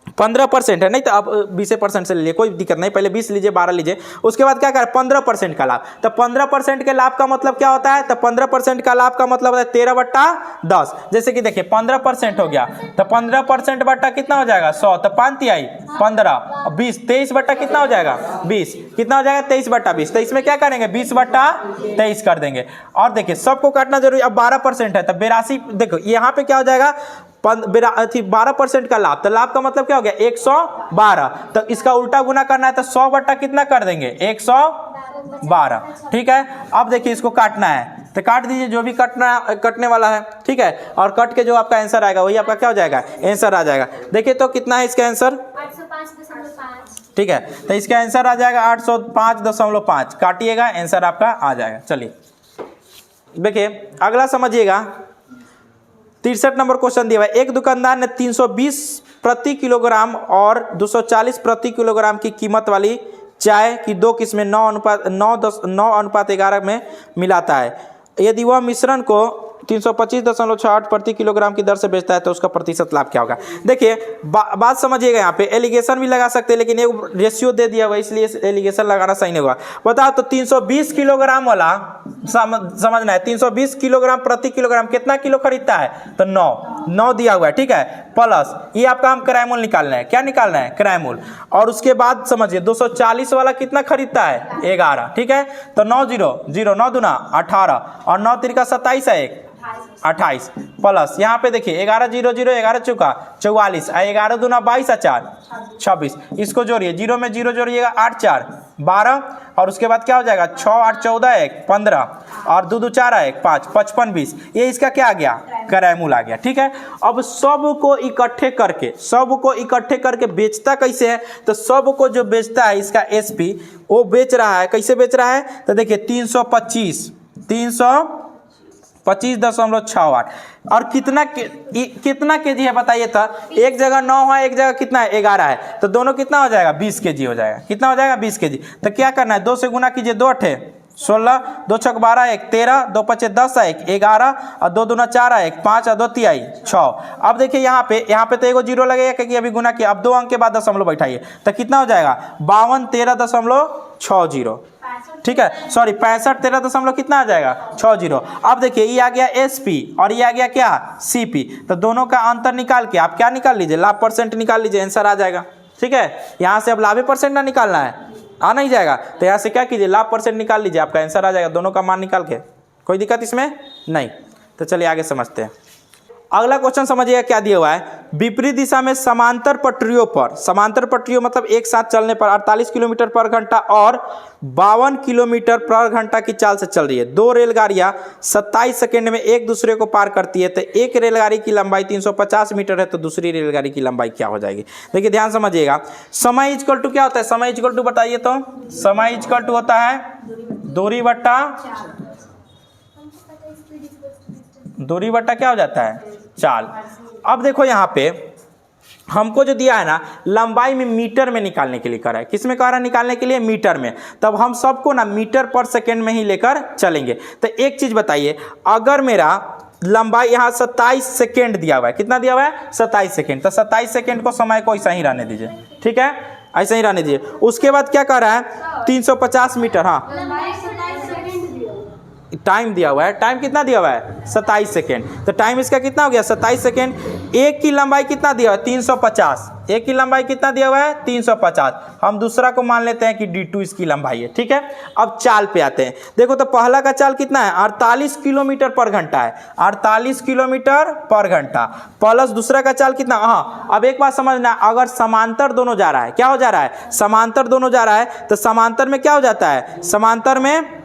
15% है, नहीं तो आप 20% से लीजिए, कोई दिक्कत नहीं, पहले 20 लीजिए 12 लीजिए, उसके बाद क्या करें 15% का लाभ। तो 15% के लाभ का मतलब क्या होता है, तो 15% का लाभ का मतलब होता है 13/10। जैसे कि देखिए 15% हो गया, तो 15% बट्टा कितना हो जाएगा 100, तो 5 तिहाई 15, 20 23 बट्टा कितना हो जाएगा 20, कितना हो जाएगा 23/20। तो इसमें क्या करेंगे 20/23 कर देंगे। और देखिए सबको काटना जरूरी, अब 12% है तो 82, देखो यहाँ पे क्या हो जाएगा 12% का लाभ, तो लाभ का मतलब क्या हो गया 112। तो इसका उल्टा गुना करना है तो 100 बट्टा कितना कर देंगे 112। ठीक है, अब देखिए इसको काटना है तो काट दीजिए जो भी कटने वाला है, ठीक है, और कट के जो आपका आंसर आएगा वही आपका क्या हो जाएगा आंसर आ जाएगा। देखिए तो कितना है इसका आंसर 805.5। ठीक है, तो इसका आंसर आ जाएगा 805.5। काटिएगा आंसर आपका आ जाएगा। चलिए देखिए अगला समझिएगा 63 नंबर क्वेश्चन दिया हुआ है। एक दुकानदार ने 320 प्रति किलोग्राम और 240 प्रति किलोग्राम की कीमत वाली चाय की 2 किस्में 9:11 में मिलाता है। यदि वह मिश्रण को 325.68 प्रति किलोग्राम की दर से बेचता है तो उसका प्रतिशत लाभ क्या होगा। देखिए बात समझिएगा, यहाँ पे एलिगेशन भी लगा सकते हैं, लेकिन एक रेशियो दे दिया हुआ इसलिए एलिगेशन लगाना सही नहीं होगा। बताओ तो 320 किलोग्राम वाला समझना है, 320 किलोग्राम प्रति किलोग्राम कितना किलो खरीदता है, तो 9 दिया हुआ है, ठीक है, प्लस ये आपका हम क्राइमूल निकालना है, क्या निकालना है क्राइमूल। और उसके बाद समझिए 240 वाला कितना खरीदता है 11, ठीक है, तो 9 0 0 9 दूना 18 और 9 तिरका 27 है 28 प्लस यहाँ पे देखिए 11 0 0 11 चौका 44 11 दूना 22 4 26। इसको जोड़िए, 0 में 0 जोड़िएगा 8 4 12 और उसके बाद क्या हो जाएगा 6 8 14 1 15 और 2 2 4 1 5 55 20। ये इसका क्या आ गया क्राइमूल आ गया। ठीक है, अब सबको इकट्ठे करके बेचता कैसे है, तो सबको जो बेचता है इसका एसपी वो बेच रहा है, कैसे बेच रहा है, तो देखिए 325.68 और कितना केजी है बताइए तो, एक जगह 9 है एक जगह कितना है 11 है, तो दोनों कितना हो जाएगा 20 केजी हो जाएगा, कितना हो जाएगा 20 केजी। तो क्या करना है 2 से गुना कीजिए 2 8 16, 2 छक 12 1 13, 2 पचे 10 1 11 और 2 दूना 4 1 5 और 2 तिहाई 6। अब देखिए यहाँ पे तो एगो जीरो लगेगा क्योंकि अभी गुना किया। अब 2 अंक के बाद दशमलव बैठाइए तो कितना हो जाएगा 52 13.60। ठीक है, सॉरी 65 13 कितना आ जाएगा 60। अब देखिए ये आ गया SP और ये आ गया क्या CP, तो दोनों का अंतर निकाल के आप क्या निकाल लीजिए लाभ परसेंट निकाल लीजिए, आंसर आ जाएगा। ठीक है, यहाँ से अब लाभ परसेंट ना निकालना है, आ नहीं जाएगा तो यहाँ से क्या कीजिए लाभ परसेंट निकाल लीजिए, आपका आंसर आ जाएगा दोनों का मान निकाल के। कोई दिक्कत इसमें नहीं। तो चलिए आगे समझते हैं। अगला क्वेश्चन समझिएगा क्या दिया हुआ है। विपरीत दिशा में समांतर पटरियों पर, समांतर पटरियों मतलब एक साथ चलने पर 48 किलोमीटर पर घंटा और 52 किलोमीटर पर घंटा की चाल से चल रही है। दो रेलगाड़ियां 27 सेकंड में एक दूसरे को पार करती है। तो एक रेलगाड़ी की लंबाई 350 मीटर है तो दूसरी रेलगाड़ी की लंबाई क्या हो जाएगी। देखिए ध्यान समझिएगा, समय इक्वल टू क्या होता है, समय इक्वल टू बताइए तो, समय इक्वल टू होता है दूरी बट्टा क्या हो जाता है चाल। अब देखो यहाँ पे हमको जो दिया है ना लंबाई में मीटर में निकालने के लिए कह रहा है, किस में कह रहा है निकालने के लिए मीटर में, तब हम सबको ना मीटर पर सेकेंड में ही लेकर चलेंगे। तो एक चीज बताइए, अगर मेरा लंबाई यहाँ 27 सेकेंड दिया हुआ है, कितना दिया हुआ है 27 सेकेंड, तो 27 सेकेंड को समय को ऐसा ही रहने दीजिए। ठीक है, ऐसा ही रहने दीजिए। उसके बाद क्या कह रहा है 350 मीटर, हाँ टाइम दिया हुआ है, टाइम कितना दिया हुआ है 27 सेकेंड, तो टाइम इसका कितना हो गया 27 सेकेंड। एक की लंबाई कितना दिया हुआ है 350, एक की लंबाई कितना दिया हुआ है 350। हम दूसरा को मान लेते हैं कि D2 इसकी लंबाई है। ठीक है, अब चाल पे आते हैं। देखो तो पहला का चाल कितना है 48 किलोमीटर पर घंटा है, 48 किलोमीटर पर घंटा प्लस दूसरा का चाल कितना। हाँ अब एक बात समझना, अगर समांतर दोनों जा रहा है, क्या हो जा रहा है समांतर दोनों जा रहा है, तो समांतर में क्या हो जाता है, समांतर में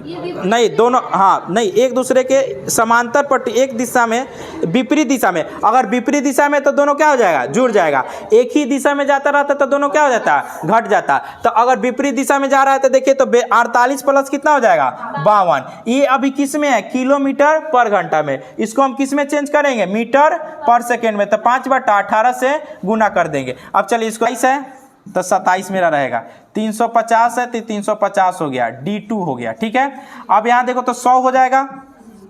नहीं दोनों, हाँ नहीं एक दूसरे के समांतर पट्टी एक दिशा में विपरीत दिशा में, अगर विपरीत दिशा में तो दोनों क्या हो जाएगा जुड़ जाएगा। एक ही दिशा में जाता रहता तो दोनों क्या हो जाता है घट जाता। तो अगर विपरीत दिशा में जा रहा है तो देखिए तो 48 प्लस कितना हो जाएगा 52। ये अभी किस में है किलोमीटर पर घंटा में, इसको हम किस में चेंज करेंगे मीटर पर सेकेंड में, तो 5/18 से गुना कर देंगे। अब चलिए इसको 27 है तो 27 मेरा रहेगा, 350 है तो 350 हो गया, D2 हो गया। ठीक है, अब यहाँ देखो तो 100 हो जाएगा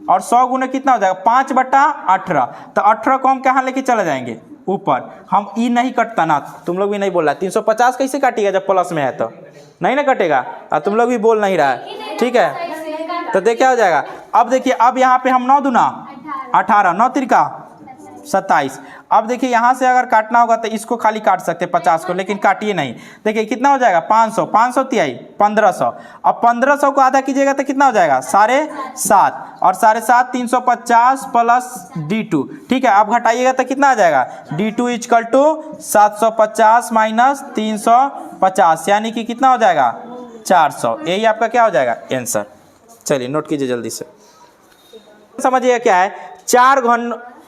और 100 गुना कितना हो जाएगा 5/18, तो 18 को हम कहाँ लेके चले जाएंगे ऊपर। हम ई नहीं कटता ना, तुम लोग भी नहीं बोल रहा 350 कैसे काटिएगा जब प्लस में है तो नहीं ना कटेगा, और तुम लोग भी बोल नहीं रहा है। ठीक है, तो देख क्या हो जाएगा। अब देखिए अब यहाँ पे हम 9 दूना 18, 9 तिरका 27। अब देखिए यहाँ से अगर काटना होगा तो इसको खाली काट सकते हैं 50 को, लेकिन काटिए नहीं। देखिए कितना हो जाएगा 500, 500 तिहाई 1500। अब 1500 को आधा कीजिएगा तो कितना हो जाएगा 7.5 और 7.5 350 प्लस D2। ठीक है, अब घटाइएगा तो कितना आ जाएगा D2 इक्वल टू 750 माइनस 350, यानी कि कितना हो जाएगा 400। यही आपका क्या हो जाएगा आंसर। चलिए नोट कीजिए जल्दी से, समझिए क्या है। 4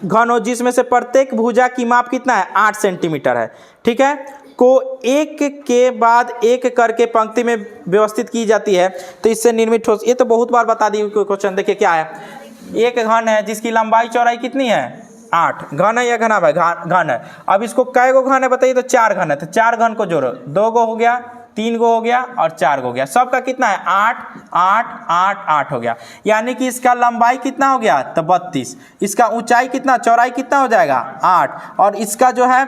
घनों जिसमें से प्रत्येक भुजा की माप कितना है 8 सेंटीमीटर है। ठीक है, को एक के बाद एक करके पंक्ति में व्यवस्थित की जाती है तो इससे निर्मित ठोस, ये तो बहुत बार बता दी क्वेश्चन। देखिए क्या है, एक घन है जिसकी लंबाई चौड़ाई कितनी है 8, घन है या घना है घन है। अब इसको कै गो घन है बताइए, तो 4 घन है, तो 4 घन को जोड़ो, 2 गो हो गया, 3 गो हो गया और 4 गो हो गया, सबका कितना है 8 8 8 8 हो गया। यानी कि इसका लंबाई कितना हो गया तो 32, इसका ऊंचाई कितना चौड़ाई कितना हो जाएगा 8, और इसका जो है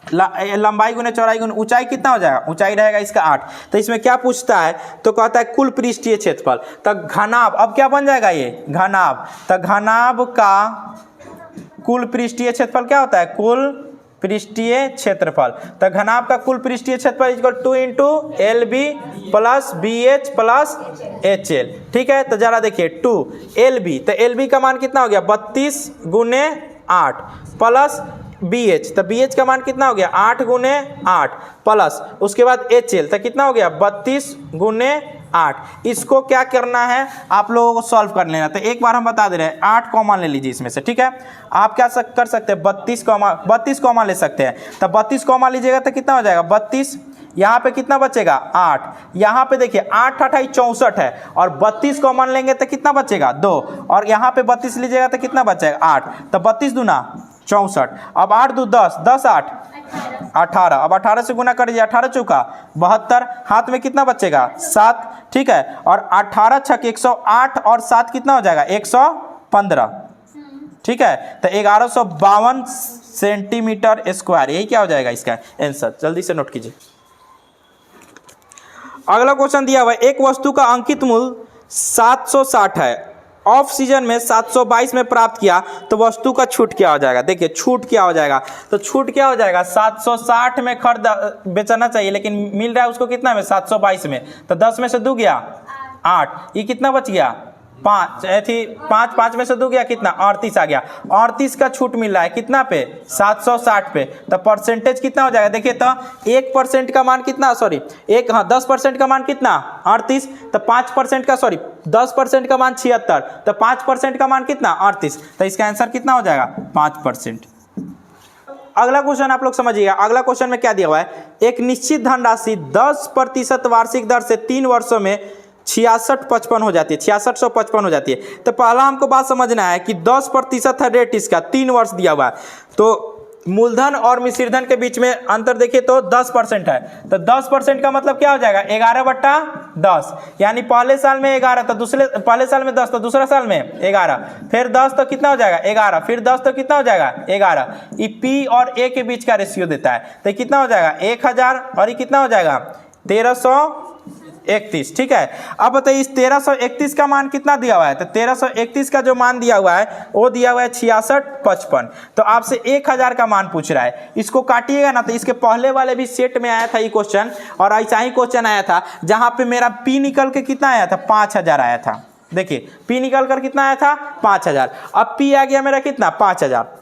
लंबाई गुने चौड़ाई गुने ऊंचाई कितना हो जाएगा, ऊंचाई रहेगा इसका 8। तो इसमें क्या पूछता है तो कहता है कुल पृष्ठीय क्षेत्रफल। तो घनाभ अब क्या बन जाएगा ये घनाभ, तो घनाभ का कुल पृष्ठीय क्षेत्रफल क्या होता है कुल पृष्ठीय क्षेत्रफल। तो घनाभ का कुल पृष्ठीय क्षेत्रफल equal 2 into LB plus BH plus HL। ठीक है, तो जरा देखिए 2 LB, तो LB का मान कितना हो गया 32 गुने 8 प्लस BH, तो BH का मान कितना हो गया 8 गुने 8 प्लस उसके बाद HL, तो कितना हो गया 32 गुने 8। इसको क्या करना है आप लोगों को सॉल्व कर लेना। तो एक बार हम बता दे रहे हैं 8 कॉमन ले लीजिए इसमें से। ठीक है, आप क्या कर सकते हैं 32 कॉमन ले सकते हैं। तो 32 कॉमन लीजिएगा तो कितना हो जाएगा 32, यहाँ पे कितना बचेगा 8, यहाँ पे देखिए 8 8 64 है और 32 कॉमन लेंगे तो कितना बचेगा 2, और यहाँ पे 32 लीजिएगा तो कितना बचेगा 8, तो 32 दूना 64, अब 8 2 10, 10 8 18, अब 18 से गुना कर दीजिए, 18 चौका 72, हाथ में कितना बचेगा 7, ठीक है, और 18 छक 108 और 7 कितना हो जाएगा 115, ठीक है, तो 1152 सेंटीमीटर स्क्वायर, यही क्या हो जाएगा इसका आंसर। जल्दी से नोट कीजिए। अगला क्वेश्चन दिया हुआ है, एक वस्तु का अंकित मूल्य 760 है, ऑफ सीजन में 722 में प्राप्त किया, तो वस्तु का छूट क्या हो जाएगा। देखिए छूट क्या हो जाएगा, तो छूट क्या हो जाएगा 760 में बेचना चाहिए, लेकिन मिल रहा है उसको कितना में 722 में, तो 10 में से 2 गया 8, ये कितना बच गया 5, थी 5, 5 में से 2 गया कितना 38 आ गया। 38 का छूट मिल रहा है कितना पे 760 पे, तो परसेंटेज कितना हो जाएगा। देखिए तो 1% का मान कितना, सॉरी 10% का मान कितना 38, तो 5% का, सॉरी 10% का मान 76, तो 5% का मान कितना 38, तो इसका आंसर कितना हो जाएगा 5%। अगला क्वेश्चन आप लोग समझिएगा। अगला क्वेश्चन में क्या दिया हुआ है, एक निश्चित धनराशि 10% वार्षिक दर से 3 वर्षों में 6655 हो जाती है, 6655 हो जाती है। तो पहला हमको बात समझना है कि 10% है रेट इसका, 3 वर्ष दिया हुआ है, तो मूलधन और मिश्र धन के बीच में अंतर देखिए तो 10% है, तो 10% का मतलब क्या हो जाएगा 11/10, यानी पहले साल में 11, तो पहले साल में 10, तो दूसरा साल में 11, फिर 10 तो कितना हो जाएगा 11, फिर 10 तो कितना हो जाएगा 11। ये पी और ए के बीच का रेशियो देता है, तो कितना हो जाएगा 1000 और ये कितना हो जाएगा 1331, ठीक है। अब बताइए इस 1331 का मान कितना दिया हुआ है, तो 1331 का जो मान दिया हुआ है वो दिया हुआ है 6655, तो आपसे 1000 का मान पूछ रहा है। इसको काटिएगा ना, तो इसके पहले वाले भी सेट में आया था ये क्वेश्चन, और ऐसा ही क्वेश्चन आया था जहां पे मेरा पी निकल के कितना आया था 5000 आया था। देखिए पी निकल कर कितना आया था 5000, अब पी आ गया मेरा कितना 5000।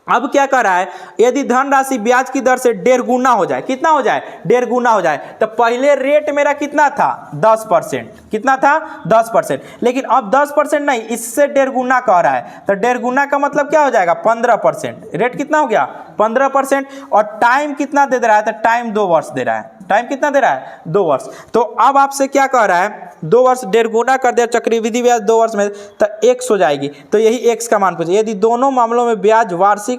अब क्या कर रहा है, यदि धनराशि ब्याज की दर से 1.5 गुना हो जाए, कितना हो जाए 1.5 गुना हो जाए, तो पहले रेट मेरा कितना था 10%, कितना था 10%, लेकिन अब 10% नहीं, इससे 1.5 गुना कह रहा है, तो 1.5 गुना का मतलब क्या हो जाएगा 15%, रेट कितना हो गया 15%, और टाइम कितना दे रहा है, तो टाइम 2 वर्ष दे रहा है, टाइम कितना दे रहा है 2 वर्ष। तो अब आपसे क्या कह रहा है 2 वर्ष 1.5 गुना कर दिया, चक्रवृद्धि ब्याज 2 वर्ष में, तो x हो जाएगी, तो यही x का मान पूछे। यदि दोनों मामलों में ब्याज वार्षिक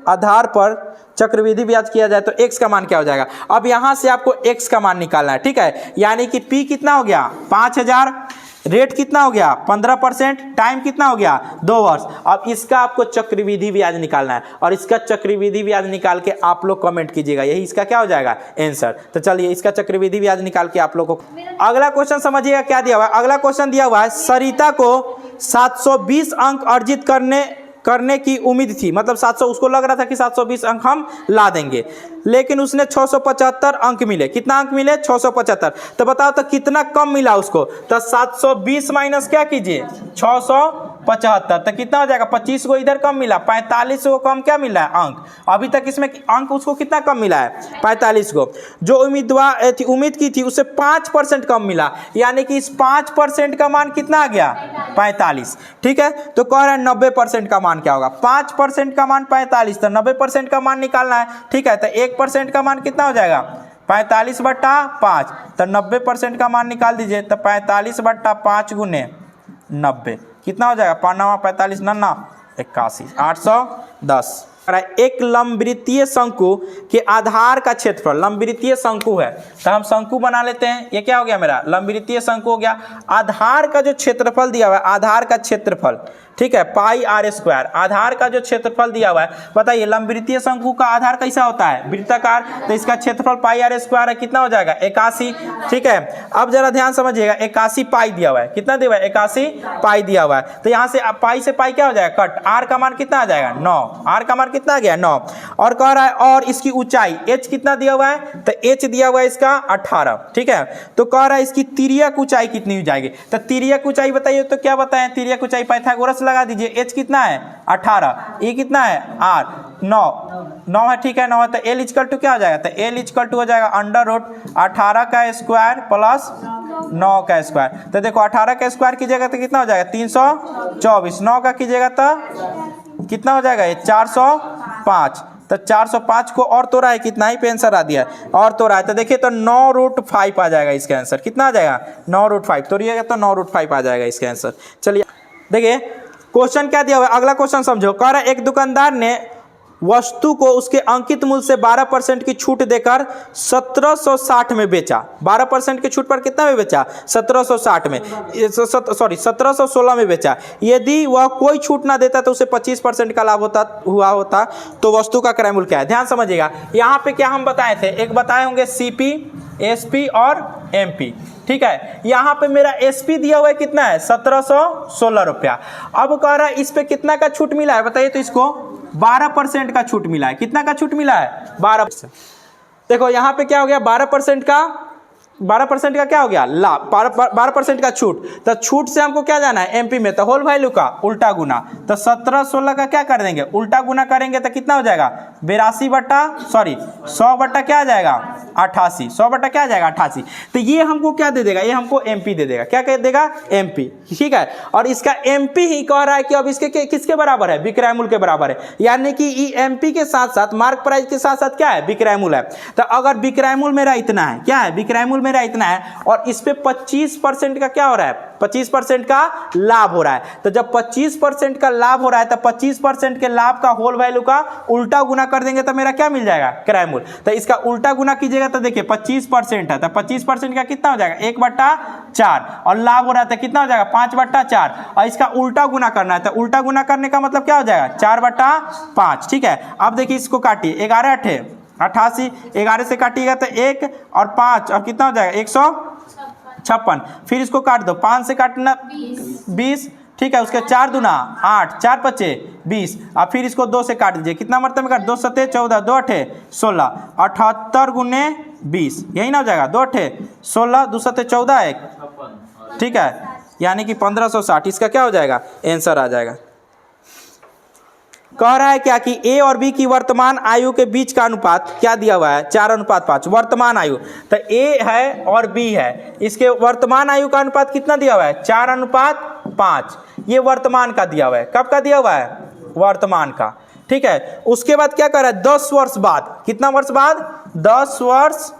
आधार पर चक्रवृद्धि ब्याज किया जाए तो x का मान क्या हो जाएगा। अब यहां से आपको x का मान निकालना है, ठीक है, यानी कि p कितना हो गया 5000, रेट कितना हो गया 15%, टाइम कितना हो गया 2 वर्ष। अब इसका आपको चक्रवृद्धि ब्याज निकालना है, और इसका चक्रवृद्धि ब्याज निकाल के आप लोग कमेंट कीजिएगा, यही इसका क्या हो जाएगा आंसर। तो चलिए इसका चक्रवृद्धि ब्याज निकाल के आप लोग को। अगला क्वेश्चन समझिएगा क्या दिया हुआ है। अगला क्वेश्चन दिया हुआ है, सरिता को 720 अंक अर्जित करने की उम्मीद थी, मतलब 700, उसको लग रहा था कि 720 अंक हम ला देंगे, लेकिन उसने 675 अंक मिले। कितना अंक मिले 675, तो बताओ तो कितना कम मिला उसको, तो 720 माइनस क्या कीजिए 675, तो कितना हो जाएगा 25 को इधर कम मिला, 45 को कम क्या मिला है अंक। अभी तक इसमें अंक उसको कितना कम मिला है 45 को, जो उम्मीद की थी उससे 5% कम मिला, यानी कि इस 5% का मान कितना आ गया 45, ठीक है। तो कह रहा है 90% का मान क्या होगा, 5% का मान 45, तो 90% का मान निकालना है, ठीक है। तो 1% का मान कितना हो जाएगा 45/5, तो 90% का मान निकाल दीजिए, तो 45/5 गुने 90 कितना हो जाएगा 5 9 45 9 81 810। एक लंबवृत्तीय शंकु के आधार का क्षेत्रफल, लंबवृत्तीय शंकु है तो हम शंकु बना लेते हैं, ये क्या हो गया मेरा लंबवृत्तीय शंकु हो गया। आधार का जो क्षेत्रफल दिया हुआ है, आधार का क्षेत्रफल, ठीक है, πr², आधार का जो क्षेत्रफल दिया हुआ है, बताइए लंबवृत्तीय शंकु का आधार कैसा होता है वृत्ताकार, तो इसका क्षेत्रफल πr² है, कितना हो जाएगा 81, ठीक है। अब जरा ध्यान समझिएगा 81 पाई दिया हुआ है, कितना दिया हुआ है 81 पाई दिया हुआ है, तो यहाँ से पाई से पाई क्या हो जाएगा कट, r का मान कितना आ जाएगा 9, r का मान कितना आ गया 9, और कह रहा है और इसकी ऊंचाई h कितना दिया हुआ है, तो h दिया हुआ है इसका 18, ठीक है। तो कह रहा है इसकी तिर्यक ऊंचाई कितनी हो जाएगी, तो तिर्यक ऊंचाई बताइए, तो क्या बताएं तिर्यक ऊंचाई, पाइथागोरस लगा दीजिए, h कितना है 18, ये कितना है r 9 है, ठीक है 9 है, तो l इक्वल टू क्या हो जाएगा, तो l इक्वल टू हो जाएगा √18 का स्क्वायर प्लस 9 का स्क्वायर। तो देखो 18 का स्क्वायर कीजिएगा तो कितना हो जाएगा 324, 9 का कीजिएगा तो कितना हो जाएगा ये 405, तो 405 को और तोड़ा है कितना ही पे आंसर आ दिया है, और तोड़ा है तो देखिए तो 9√5 आ जाएगा इसका आंसर, कितना आ जाएगा 9√5, तोड़िएगा तो 9√5 आ जाएगा इसका आंसर। चलिए देखिए क्वेश्चन क्या दिया हुआ है, अगला क्वेश्चन समझो। कह रहा है एक दुकानदार ने वस्तु को उसके अंकित मूल्य से 12% की छूट देकर 1760 में बेचा। 12% की छूट पर कितना में बेचा? 1760 में, सॉरी 1716 में बेचा। यदि वह कोई छूट ना देता तो उसे 25% का लाभ होता तो वस्तु का क्रय मूल्य क्या है? ध्यान समझिएगा, यहाँ पे क्या हम बताए थे, एक बताए होंगे सीपी, एसपी और एमपी, ठीक है। यहाँ पे मेरा एसपी दिया हुआ है कितना है? 1716 रुपया। अब कह रहा है इस पे कितना का छूट मिला है बताइए तो? इसको 12% का छूट मिला है। कितना का छूट मिला है? 12%। देखो यहाँ पे क्या हो गया? 12% का क्या हो गया? लाभ। 12% का छूट, तो छूट से हमको क्या जाना है? एमपी में, तो होल वैल्यू का उल्टा गुना, तो 1716 का क्या कर देंगे? उल्टा गुना करेंगे तो कितना हो जाएगा? 100 बट्टा क्या आ जाएगा? 88। 100 बट्टा क्या आ जाएगा? 88। तो ये हमको क्या दे देगा? ये हमको एमपी दे देगा। क्या कह देगा? एमपी, ठीक है। और इसका एमपी ही कह रहा है कि अब इसके किसके बराबर है? विक्रय मूल्य के बराबर है। यानी कि एमपी के साथ साथ मार्क प्राइस के साथ साथ क्या है? विक्रय मूल्य है। तो अगर विक्रय मूल्य मेरा इतना है, क्या है? विक्रय मूल्य मेरा इतना है और इस पे 25% का क्या हो रहा है? 25% का लाभ हो रहा है। तो जब 25% का लाभ हो रहा है तो 25% के लाभ का होल वैल्यू का उल्टा गुना कर देंगे तो मेरा क्या मिल जाएगा? क्रय मूल्य। तो इसका उल्टा गुना कीजिएगा तो देखिए 25% है, तो 25% का कितना हो जाएगा? 1/4, और लाभ हो रहा है तो कितना हो जाएगा? 5/4, और इसका उल्टा गुना करना है, तो उल्टा गुना करने का मतलब क्या हो जाएगा? 4/5, ठीक है। अब देखिए इसको काटिए, 11 8 88, 11 से काटिएगा तो 1 और 5 और कितना हो जाएगा? 156। फिर इसको काट दो, 5 से काटना 20, ठीक है। उसके 4 दूना 8, 4 5 20, और फिर इसको 2 से काट दीजिए। कितना मरतबे में काट? 2 7 14, 2 8 16, 78 गुने 20, यही ना हो जाएगा? 2 8 16, 2 7 14 1, ठीक है, यानी कि 1560। इसका क्या हो जाएगा? आंसर आ जाएगा। कह रहा है क्या कि ए और बी की वर्तमान आयु के बीच का अनुपात क्या दिया हुआ है? 4:5। वर्तमान आयु, तो ए है और बी है, इसके वर्तमान आयु का अनुपात कितना दिया हुआ है? 4:5। ये वर्तमान का दिया हुआ है। कब का दिया हुआ है? वर्तमान का, ठीक है। उसके बाद क्या कर रहा है? 10 वर्ष बाद। कितना वर्ष बाद? 10 वर्ष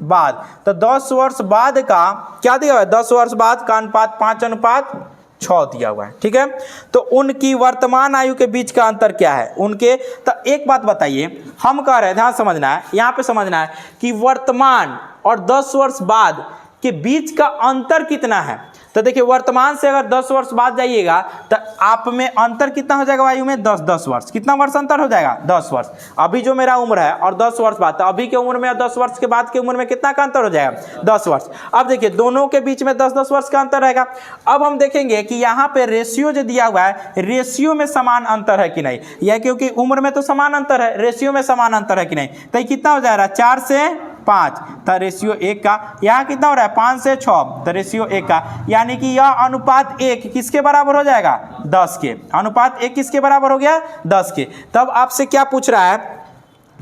बाद। तो 10 वर्ष बाद का क्या दिया हुआ है? 10 वर्ष बाद का अनुपात 5:6 दिया हुआ है, ठीक है। तो उनकी वर्तमान आयु के बीच का अंतर क्या है? उनके, तो एक बात बताइए, हम कह रहे हैं, ध्यान समझना है, यहाँ पे समझना है कि वर्तमान और 10 वर्ष बाद के बीच का अंतर कितना है। तो देखिए वर्तमान से अगर 10 वर्ष बाद जाइएगा तो आप में अंतर कितना हो जाएगा? आयु में 10 वर्ष। कितना वर्ष अंतर हो जाएगा? 10 वर्ष। अभी जो मेरा उम्र है और 10 वर्ष बाद, तो अभी के उम्र में और 10 वर्ष के बाद की उम्र में कितना का अंतर हो जाएगा? 10 वर्ष। अब देखिए दोनों के बीच में 10-10 वर्ष का अंतर रहेगा। अब हम देखेंगे कि यहाँ पे रेशियो जो दिया हुआ है, रेशियो में समान अंतर है कि नहीं। यह क्योंकि उम्र में तो समान अंतर है, रेशियो में समान अंतर है कि नहीं। तो कितना हो जाएगा? 4 से 5, तो रेशियो 1 का। यहाँ कितना हो रहा है? 5 से 6, तो रेशियो 1 का। यानी कि यह अनुपात 1 किसके बराबर हो जाएगा? 10 के। अनुपात 1 किसके बराबर हो गया? 10 के। तब आपसे क्या पूछ रहा है?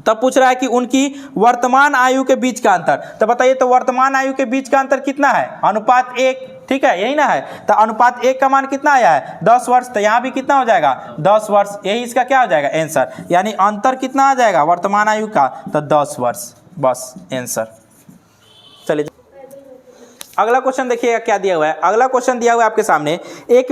तब पूछ रहा है कि उनकी वर्तमान आयु के बीच का अंतर। तो बताइए, तो वर्तमान आयु के बीच का अंतर कितना है? अनुपात 1, ठीक है, यही ना है। तो अनुपात 1 का मान कितना आया है? 10 वर्ष। तो यहाँ भी कितना हो जाएगा? 10 वर्ष। यही इसका क्या हो जाएगा? आंसर। यानी अंतर कितना आ जाएगा वर्तमान आयु का? तो 10 वर्ष, बस आंसर। चलिए अगला क्वेश्चन देखिएगा क्या दिया हुआ है। अगला क्वेश्चन दिया हुआ है आपके सामने। एक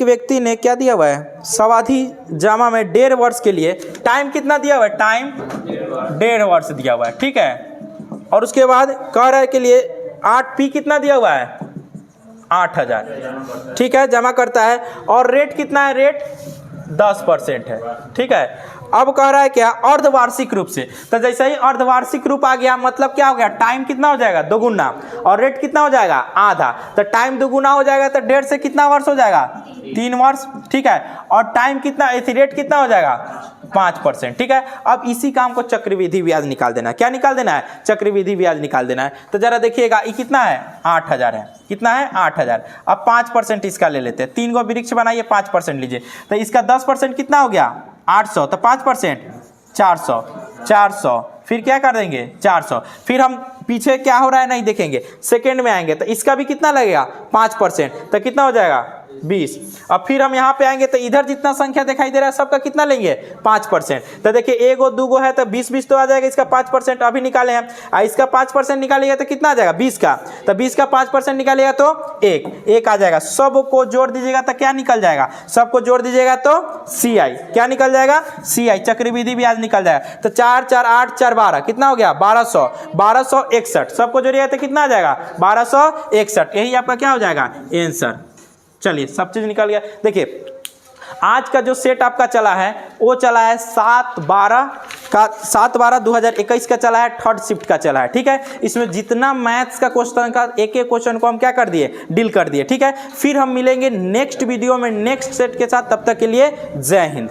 व्यक्ति ने क्या दिया हुआ है? सावधि जमा में 1.5 वर्ष के लिए टाइम कितना दिया हुआ है? टाइम 1.5 वर्ष दिया हुआ है, ठीक है। और उसके बाद कह रहा है के लिए 8P कितना दिया हुआ है? 8000, ठीक है, जमा करता है। और रेट कितना है? रेट 10% है, ठीक है। अब कह रहा है क्या? अर्धवार्षिक रूप से। तो जैसे ही अर्धवार्षिक रूप आ गया मतलब क्या हो गया? टाइम कितना हो जाएगा? दोगुना, और रेट कितना हो जाएगा? आधा। तो टाइम दोगुना हो जाएगा तो 1.5 से कितना वर्ष हो जाएगा? 3 वर्ष, ठीक है। और टाइम कितना, रेट कितना हो जाएगा? 5%, ठीक है। अब इसी काम को चक्रवृद्धि ब्याज निकाल देना है। क्या निकाल देना है? चक्रवृद्धि ब्याज निकाल देना है। तो जरा देखिएगा ये कितना है? 8000 है। कितना है? 8000। अब 5% इसका ले लेते हैं। 3 गो वृक्ष बनाइए, 5% लीजिए। तो इसका 10% कितना हो गया? 800। तो 5% 400। फिर क्या कर देंगे? 400। फिर हम पीछे क्या हो रहा है नहीं देखेंगे, सेकेंड में आएंगे तो इसका भी कितना लगेगा? 5%। तो कितना हो जाएगा? 20। अब फिर हम यहाँ पे आएंगे तो इधर जितना संख्या दिखाई दे रहा है सबका कितना लेंगे 5%। तो देखिए एगो दूगो है तो 20 तो आ जाएगा, इसका 5% अभी निकाले हैं, इसका 5% निकालिएगा तो कितना आ जाएगा 20 का, तो 20 का 5% निकालिएगा तो 1 आ जाएगा। सबको जोड़ दीजिएगा तो क्या निकल जाएगा, सबको जोड़ दीजिएगा तो CI क्या निकल जाएगा, CI चक्रवृद्धि ब्याज निकल जाएगा। तो 4 4 8 4 12 कितना हो गया 1261, सबको जोड़िएगा तो कितना आ जाएगा 1261, यही आपका क्या हो जाएगा आंसर। चलिए सब चीज निकल गया। देखिए आज का जो सेट आपका चला है वो चला है 7/12/2021 का चला है, थर्ड शिफ्ट का चला है, ठीक है। इसमें जितना मैथ्स का क्वेश्चन का एक एक क्वेश्चन को हम क्या कर दिए, डील कर दिए, ठीक है। फिर हम मिलेंगे नेक्स्ट वीडियो में नेक्स्ट सेट के साथ, तब तक के लिए जय हिंद।